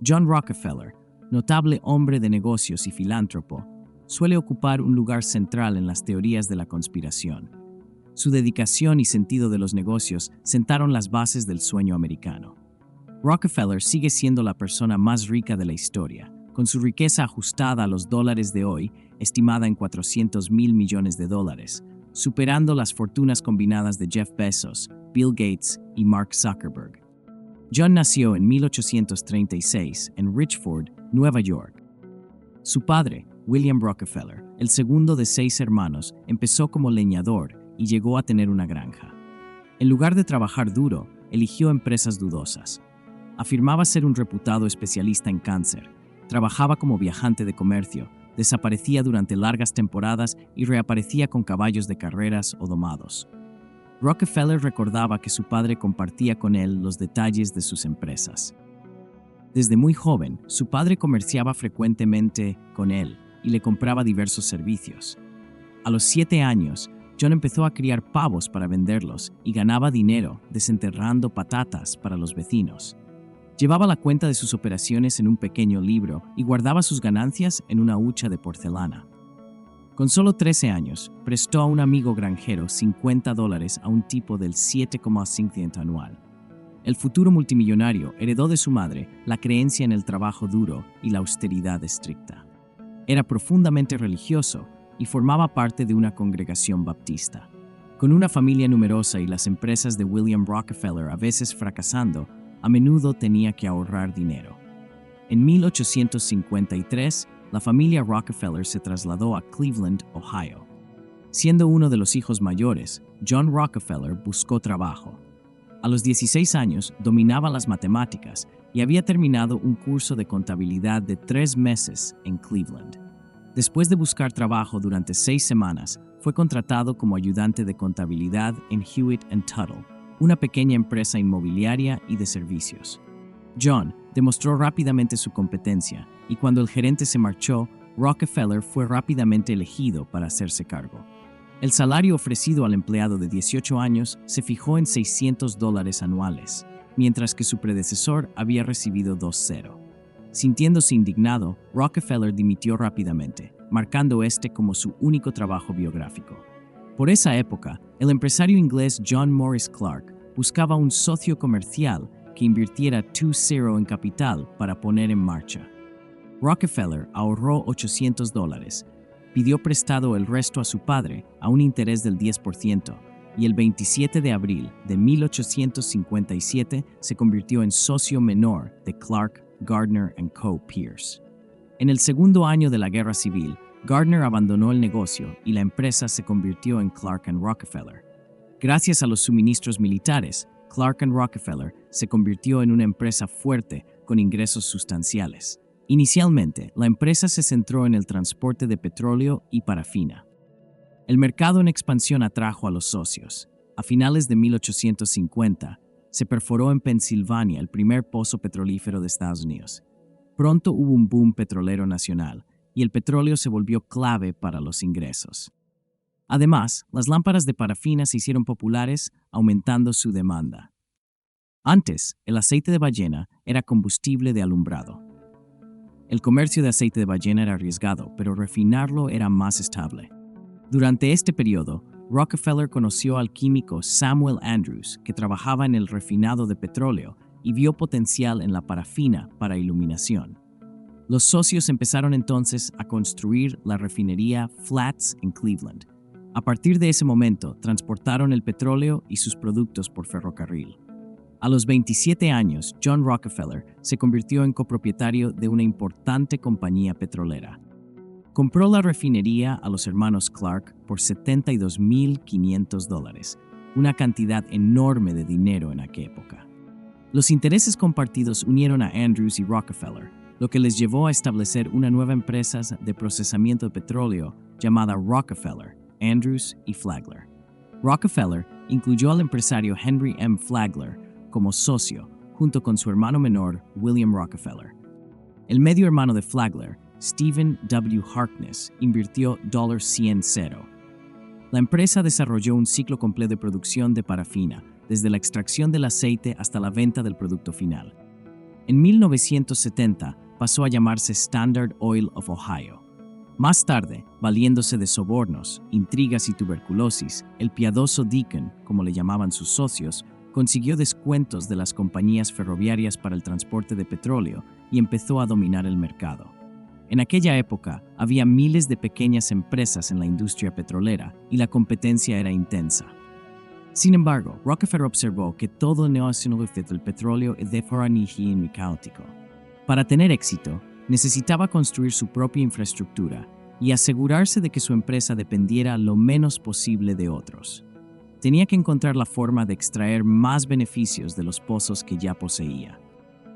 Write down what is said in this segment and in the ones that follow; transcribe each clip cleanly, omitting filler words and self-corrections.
John Rockefeller, notable hombre de negocios y filántropo, suele ocupar un lugar central en las teorías de la conspiración. Su dedicación y sentido de los negocios sentaron las bases del sueño americano. Rockefeller sigue siendo la persona más rica de la historia, con su riqueza ajustada a los dólares de hoy, estimada en $400 mil millones, superando las fortunas combinadas de Jeff Bezos, Bill Gates y Mark Zuckerberg. John nació en 1836 en Richford, Nueva York. Su padre, William Rockefeller, el segundo de 6 hermanos, empezó como leñador y llegó a tener una granja. En lugar de trabajar duro, eligió empresas dudosas. Afirmaba ser un reputado especialista en cáncer, trabajaba como viajante de comercio, desaparecía durante largas temporadas y reaparecía con caballos de carreras o domados. Rockefeller recordaba que su padre compartía con él los detalles de sus empresas. Desde muy joven, su padre comerciaba frecuentemente con él y le compraba diversos servicios. A los 7 años, John empezó a criar pavos para venderlos y ganaba dinero desenterrando patatas para los vecinos. Llevaba la cuenta de sus operaciones en un pequeño libro y guardaba sus ganancias en una hucha de porcelana. Con solo 13 años, prestó a un amigo granjero $50 a un tipo del 7,5% anual. El futuro multimillonario heredó de su madre la creencia en el trabajo duro y la austeridad estricta. Era profundamente religioso y formaba parte de una congregación baptista. Con una familia numerosa y las empresas de William Rockefeller a veces fracasando, a menudo tenía que ahorrar dinero. En 1853, la familia Rockefeller se trasladó a Cleveland, Ohio. Siendo uno de los hijos mayores, John Rockefeller buscó trabajo. A los 16 años dominaba las matemáticas y había terminado un curso de contabilidad de 3 meses en Cleveland. Después de buscar trabajo durante 6 semanas, fue contratado como ayudante de contabilidad en Hewitt & Tuttle, una pequeña empresa inmobiliaria y de servicios. John demostró rápidamente su competencia y cuando el gerente se marchó, Rockefeller fue rápidamente elegido para hacerse cargo. El salario ofrecido al empleado de 18 años se fijó en $600 anuales, mientras que su predecesor había recibido $2,000. Sintiéndose indignado, Rockefeller dimitió rápidamente, marcando este como su único trabajo biográfico. Por esa época, el empresario inglés John Morris Clark buscaba un socio comercial que invirtiera $2,000 en capital para poner en marcha. Rockefeller ahorró $800, pidió prestado el resto a su padre a un interés del 10% y el 27 de abril de 1857 se convirtió en socio menor de Clark, Gardner & Co. Pierce. En el segundo año de la Guerra Civil, Gardner abandonó el negocio y la empresa se convirtió en Clark & Rockefeller. Gracias a los suministros militares, Clark & Rockefeller se convirtió en una empresa fuerte con ingresos sustanciales. Inicialmente, la empresa se centró en el transporte de petróleo y parafina. El mercado en expansión atrajo a los socios. A finales de 1850, se perforó en Pensilvania el primer pozo petrolífero de Estados Unidos. Pronto hubo un boom petrolero nacional y el petróleo se volvió clave para los ingresos. Además, las lámparas de parafina se hicieron populares, aumentando su demanda. Antes, el aceite de ballena era combustible de alumbrado. El comercio de aceite de ballena era arriesgado, pero refinarlo era más estable. Durante este periodo, Rockefeller conoció al químico Samuel Andrews, que trabajaba en el refinado de petróleo y vio potencial en la parafina para iluminación. Los socios empezaron entonces a construir la refinería Flats en Cleveland. A partir de ese momento, transportaron el petróleo y sus productos por ferrocarril. A los 27 años, John Rockefeller se convirtió en copropietario de una importante compañía petrolera. Compró la refinería a los hermanos Clark por $72,500, una cantidad enorme de dinero en aquella época. Los intereses compartidos unieron a Andrews y Rockefeller, lo que les llevó a establecer una nueva empresa de procesamiento de petróleo llamada Rockefeller, Andrews y Flagler. Rockefeller incluyó al empresario Henry M. Flagler como socio, junto con su hermano menor, William Rockefeller. El medio hermano de Flagler, Stephen W. Harkness, invirtió $100,000. La empresa desarrolló un ciclo completo de producción de parafina, desde la extracción del aceite hasta la venta del producto final. En 1970 pasó a llamarse Standard Oil of Ohio. Más tarde, valiéndose de sobornos, intrigas y tuberculosis, el piadoso Deacon, como le llamaban sus socios, consiguió descuentos de las compañías ferroviarias para el transporte de petróleo y empezó a dominar el mercado. En aquella época, había miles de pequeñas empresas en la industria petrolera y la competencia era intensa. Sin embargo, Rockefeller observó que todo negocio del petróleo es de caótico. Para tener éxito, necesitaba construir su propia infraestructura y asegurarse de que su empresa dependiera lo menos posible de otros. Tenía que encontrar la forma de extraer más beneficios de los pozos que ya poseía.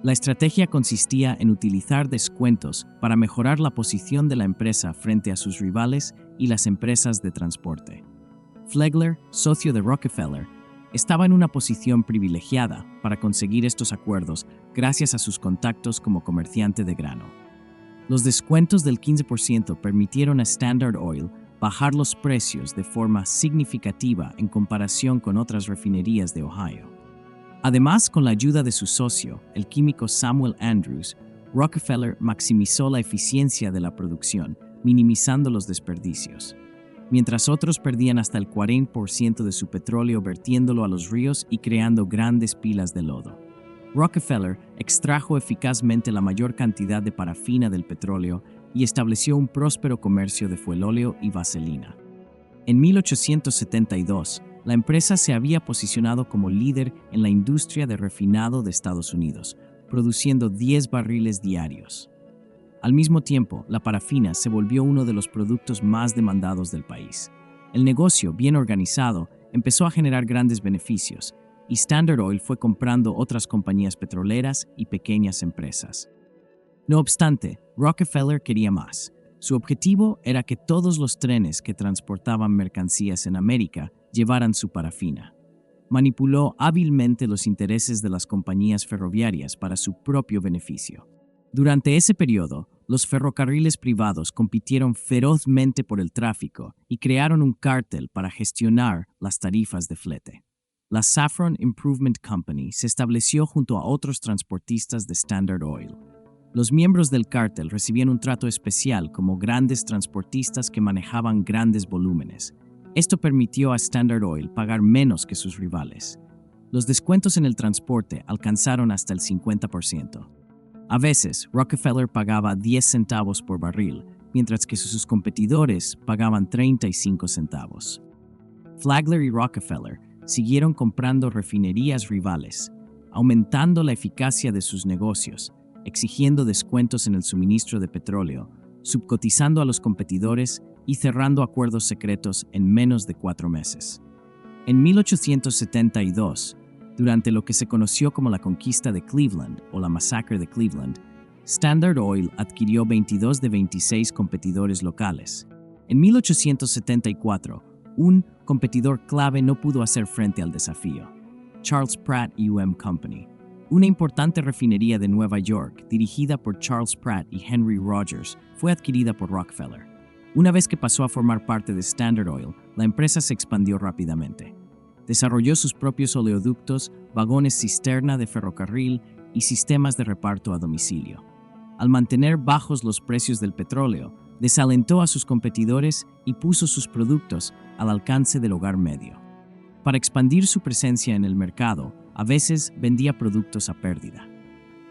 La estrategia consistía en utilizar descuentos para mejorar la posición de la empresa frente a sus rivales y las empresas de transporte. Flagler, socio de Rockefeller, estaba en una posición privilegiada para conseguir estos acuerdos gracias a sus contactos como comerciante de grano. Los descuentos del 15% permitieron a Standard Oil bajar los precios de forma significativa en comparación con otras refinerías de Ohio. Además, con la ayuda de su socio, el químico Samuel Andrews, Rockefeller maximizó la eficiencia de la producción, minimizando los desperdicios. Mientras otros perdían hasta el 40% de su petróleo vertiéndolo a los ríos y creando grandes pilas de lodo. Rockefeller extrajo eficazmente la mayor cantidad de parafina del petróleo y estableció un próspero comercio de fuelóleo y vaselina. En 1872, la empresa se había posicionado como líder en la industria de refinado de Estados Unidos, produciendo 10 barriles diarios. Al mismo tiempo, la parafina se volvió uno de los productos más demandados del país. El negocio, bien organizado, empezó a generar grandes beneficios, y Standard Oil fue comprando otras compañías petroleras y pequeñas empresas. No obstante, Rockefeller quería más. Su objetivo era que todos los trenes que transportaban mercancías en América llevaran su parafina. Manipuló hábilmente los intereses de las compañías ferroviarias para su propio beneficio. Durante ese periodo, los ferrocarriles privados compitieron ferozmente por el tráfico y crearon un cártel para gestionar las tarifas de flete. La Saffron Improvement Company se estableció junto a otros transportistas de Standard Oil. Los miembros del cártel recibían un trato especial como grandes transportistas que manejaban grandes volúmenes. Esto permitió a Standard Oil pagar menos que sus rivales. Los descuentos en el transporte alcanzaron hasta el 50%. A veces, Rockefeller pagaba 10 centavos por barril, mientras que sus competidores pagaban 35 centavos. Flagler y Rockefeller siguieron comprando refinerías rivales, aumentando la eficacia de sus negocios, exigiendo descuentos en el suministro de petróleo, subcotizando a los competidores y cerrando acuerdos secretos en menos de 4 meses. En 1872, durante lo que se conoció como la conquista de Cleveland o la masacre de Cleveland, Standard Oil adquirió 22 de 26 competidores locales. En 1874, un competidor clave no pudo hacer frente al desafío: Charles Pratt U.M. Company, una importante refinería de Nueva York dirigida por Charles Pratt y Henry Rogers, fue adquirida por Rockefeller. Una vez que pasó a formar parte de Standard Oil, la empresa se expandió rápidamente. Desarrolló sus propios oleoductos, vagones cisterna de ferrocarril y sistemas de reparto a domicilio. Al mantener bajos los precios del petróleo, desalentó a sus competidores y puso sus productos al alcance del hogar medio. Para expandir su presencia en el mercado, a veces vendía productos a pérdida.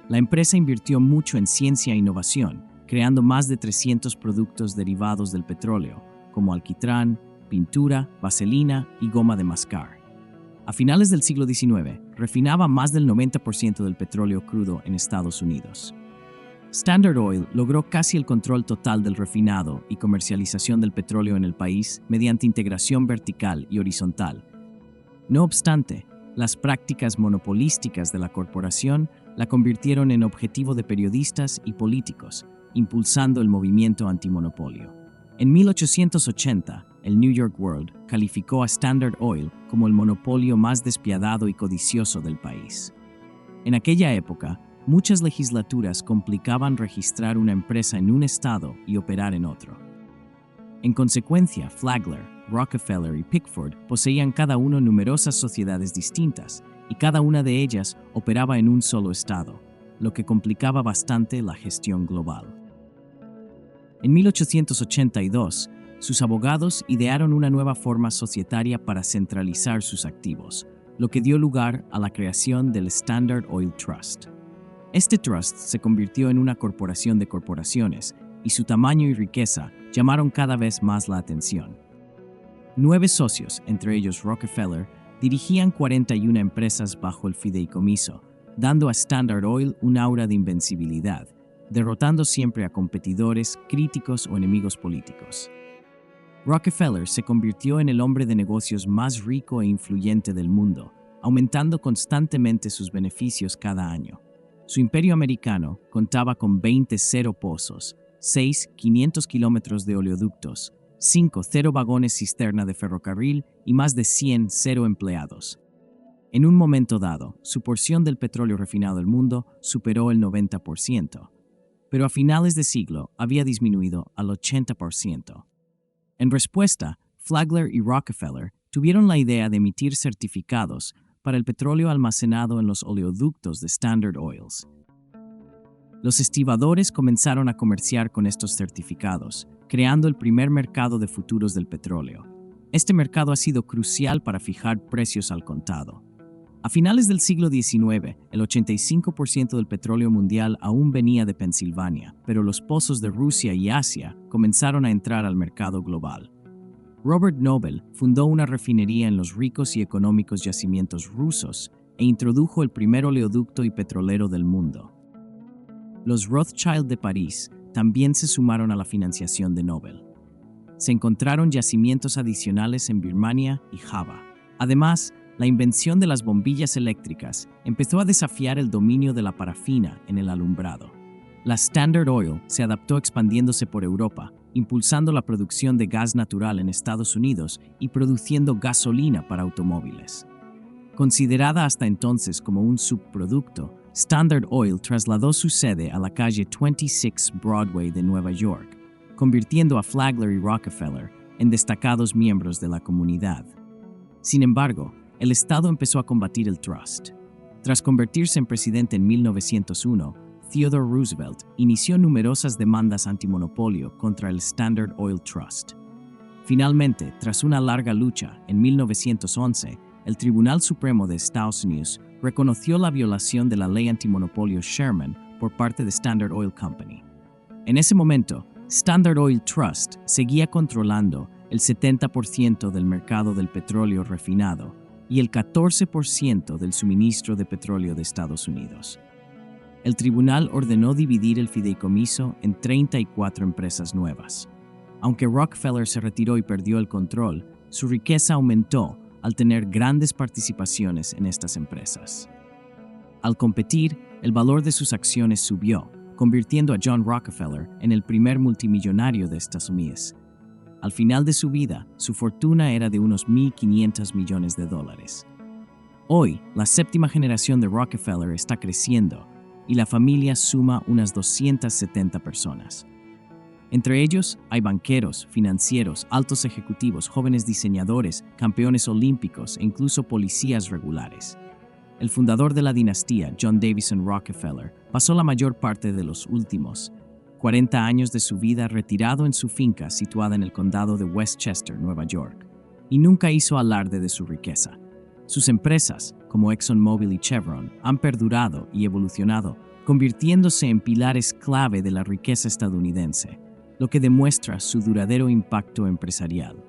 La empresa invirtió mucho en ciencia e innovación, creando más de 300 productos derivados del petróleo, como alquitrán, pintura, vaselina y goma de mascar. A finales del siglo XIX, refinaba más del 90% del petróleo crudo en Estados Unidos. Standard Oil logró casi el control total del refinado y comercialización del petróleo en el país mediante integración vertical y horizontal. No obstante, las prácticas monopolísticas de la corporación la convirtieron en objetivo de periodistas y políticos, impulsando el movimiento antimonopolio. En 1880, el New York World calificó a Standard Oil como el monopolio más despiadado y codicioso del país. En aquella época, muchas legislaturas complicaban registrar una empresa en un estado y operar en otro. En consecuencia, Flagler, Rockefeller y Pickford poseían cada uno numerosas sociedades distintas, y cada una de ellas operaba en un solo estado. lo que complicaba bastante la gestión global. En 1882, sus abogados idearon una nueva forma societaria para centralizar sus activos, lo que dio lugar a la creación del Standard Oil Trust. Este trust se convirtió en una corporación de corporaciones y su tamaño y riqueza llamaron cada vez más la atención. 9 socios, entre ellos Rockefeller, dirigían 41 empresas bajo el fideicomiso, dando a Standard Oil un aura de invencibilidad, derrotando siempre a competidores, críticos o enemigos políticos. Rockefeller se convirtió en el hombre de negocios más rico e influyente del mundo, aumentando constantemente sus beneficios cada año. Su imperio americano contaba con 20 pozos, 6 500 kilómetros de oleoductos, 5 vagones cisterna de ferrocarril y más de 100 empleados. En un momento dado, su porción del petróleo refinado del mundo superó el 90%, pero a finales de siglo había disminuido al 80%. En respuesta, Flagler y Rockefeller tuvieron la idea de emitir certificados para el petróleo almacenado en los oleoductos de Standard Oils. Los estibadores comenzaron a comerciar con estos certificados, creando el primer mercado de futuros del petróleo. Este mercado ha sido crucial para fijar precios al contado. A finales del siglo XIX, el 85% del petróleo mundial aún venía de Pensilvania, pero los pozos de Rusia y Asia comenzaron a entrar al mercado global. Robert Noble fundó una refinería en los ricos y económicos yacimientos rusos e introdujo el primer oleoducto y petrolero del mundo. Los Rothschild de París también se sumaron a la financiación de Noble. Se encontraron yacimientos adicionales en Birmania y Java. Además, la invención de las bombillas eléctricas empezó a desafiar el dominio de la parafina en el alumbrado. La Standard Oil se adaptó expandiéndose por Europa, impulsando la producción de gas natural en Estados Unidos y produciendo gasolina para automóviles. Considerada hasta entonces como un subproducto, Standard Oil trasladó su sede a la calle 26 Broadway de Nueva York, convirtiendo a Flagler y Rockefeller en destacados miembros de la comunidad. Sin embargo, el Estado empezó a combatir el trust. Tras convertirse en presidente en 1901, Theodore Roosevelt inició numerosas demandas antimonopolio contra el Standard Oil Trust. Finalmente, tras una larga lucha, en 1911, el Tribunal Supremo de Estados Unidos reconoció la violación de la ley antimonopolio Sherman por parte de Standard Oil Company. En ese momento, Standard Oil Trust seguía controlando el 70% del mercado del petróleo refinado y el 14% del suministro de petróleo de Estados Unidos. El tribunal ordenó dividir el fideicomiso en 34 empresas nuevas. Aunque Rockefeller se retiró y perdió el control, su riqueza aumentó al tener grandes participaciones en estas empresas. Al competir, el valor de sus acciones subió, convirtiendo a John Rockefeller en el primer multimillonario de Estados Unidos. Al final de su vida, su fortuna era de unos $1.500 millones. Hoy, la séptima generación de Rockefeller está creciendo y la familia suma unas 270 personas. Entre ellos hay banqueros, financieros, altos ejecutivos, jóvenes diseñadores, campeones olímpicos e incluso policías regulares. El fundador de la dinastía, John Davison Rockefeller, pasó la mayor parte de los últimos 40 años de su vida retirado en su finca situada en el condado de Westchester, Nueva York, y nunca hizo alarde de su riqueza. Sus empresas, como ExxonMobil y Chevron, han perdurado y evolucionado, convirtiéndose en pilares clave de la riqueza estadounidense, lo que demuestra su duradero impacto empresarial.